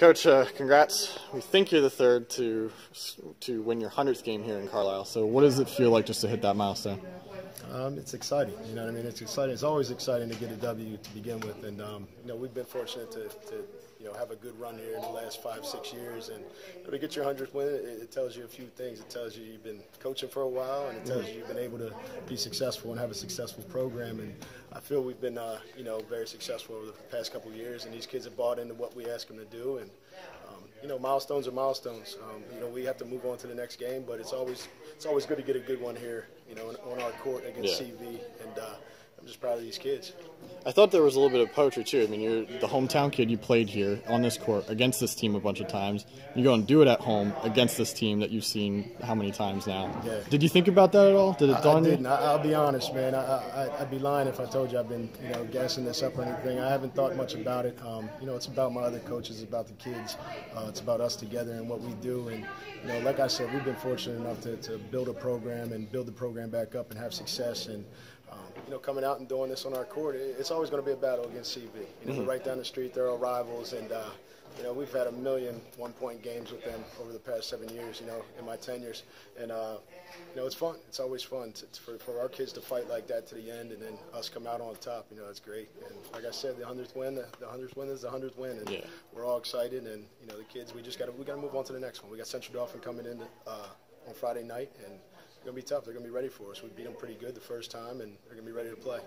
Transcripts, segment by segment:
Coach, congrats. We think you're the third to win your 100th game here in Carlisle. So what does it feel like just to hit that milestone? It's exciting. You know what I mean? It's exciting. It's always exciting to get a W to begin with. And, we've been fortunate to have a good run here in the last 5-6 years. And to get your 100th win, it tells you a few things. It tells you you've been coaching for a while, and it tells you you've been able to be successful and have a successful program. And I feel we've been, very successful over the past couple of years. And these kids have bought into what we ask them to do. And, milestones are milestones. We have to move on to the next game, but it's always good to get a good one here, on our court against CV. And I'm just proud of these kids. I thought there was a little bit of poetry too. I mean, you're the hometown kid. You played here on this court against this team a bunch of times. You go and do it at home against this team that you've seen how many times now? Yeah. Did you think about that at all? Did it dawn on you? I didn't. I'll be honest, man. I'd be lying if I told you I've been, gassing this up or anything. I haven't thought much about it. It's about my other coaches, it's about the kids. It's about us together and what we do. And, like I said, we've been fortunate enough to build a program and build the program back up and have success. And, coming out and doing this on our court, it's always going to be a battle against CV. We're right down the street. They're our rivals. And, we've had a million one-point games with them over the past 7 years, in my tenures. And, it's fun. It's always fun for our kids to fight like that to the end and then us come out on top. It's great. And like I said, the 100th win is the 100th win. And we're all excited. And, the kids, we got to move on to the next one. We got Central Dauphin coming in on Friday night. And it's going to be tough. They're going to be ready for us. We beat them pretty good the first time, and they're going to be ready to play.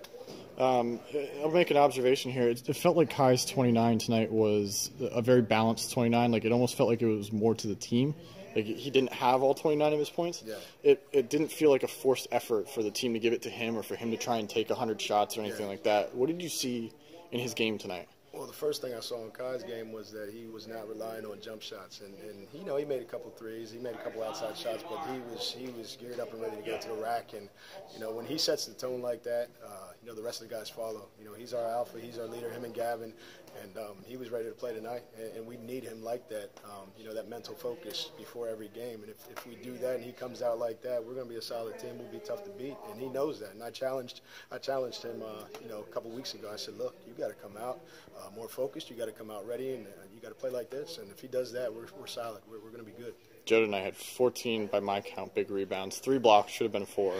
I'll make an observation here. It felt like Kai's 29 tonight was a very balanced 29. Like, it almost felt like it was more to the team. Like, he didn't have all 29 of his points. Yeah. It didn't feel like a forced effort for the team to give it to him or for him to try and take 100 shots or anything like that. What did you see in his game tonight? Well, the first thing I saw in Kai's game was that he was not relying on jump shots, and he made a couple threes, he made a couple outside shots, but he was geared up and ready to get to the rack. And when he sets the tone like that, the rest of the guys follow. He's our alpha, he's our leader, him and Gavin, and he was ready to play tonight, and we need him like that. That mental focus before every game. And if we do that and he comes out like that, we're going to be a solid team. We'll be tough to beat, and he knows that. And I challenged him, a couple weeks ago. I said, look, you got to come out more focused. You got to come out ready, and you got to play like this. And if he does that, we're solid. We're going to be good. Joe tonight had 14, by my count, big rebounds. 3 blocks, should have been 4.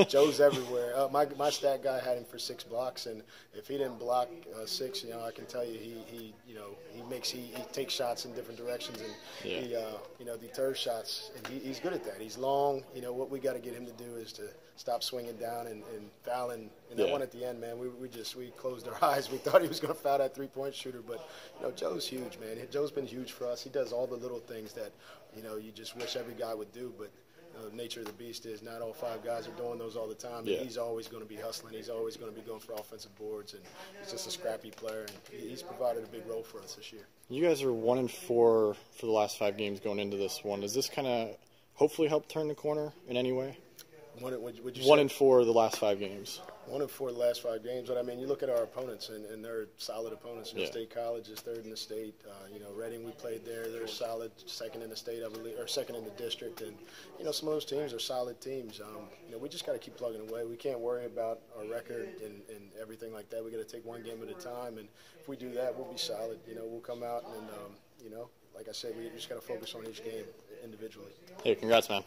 Joe's everywhere. My stat guy had him for 6 blocks, and if he didn't block 6, I can tell you he takes shots in different directions, and he deters shots, and he's good at that. He's long. What we got to get him to do is to stop swinging down and fouling. And that one at the end, man, we closed our eyes. We thought he was going to foul that 3-point shooter, but Joe's huge, man. Joe's been huge for us. He does all the little things that you just wish every guy would do, but the nature of the beast is not all 5 guys are doing those all the time. Yeah. He's always going to be hustling. He's always going to be going for offensive boards, and he's just a scrappy player, and he's provided a big role for us this year. You guys are 1-4 for the last 5 games going into this one. Does this kind of hopefully help turn the corner in any way? 1-4 the last 5 games. 1-4 the last 5 games. But I mean, you look at our opponents, and they're solid opponents. State College is 3rd in the state. Reading, we played there. They're solid, 2nd in the state, I believe, or 2nd in the district. And some of those teams are solid teams. We just got to keep plugging away. We can't worry about our record and everything like that. We got to take one game at a time. And if we do that, we'll be solid. We'll come out and like I said, we just got to focus on each game individually. Hey, congrats, man.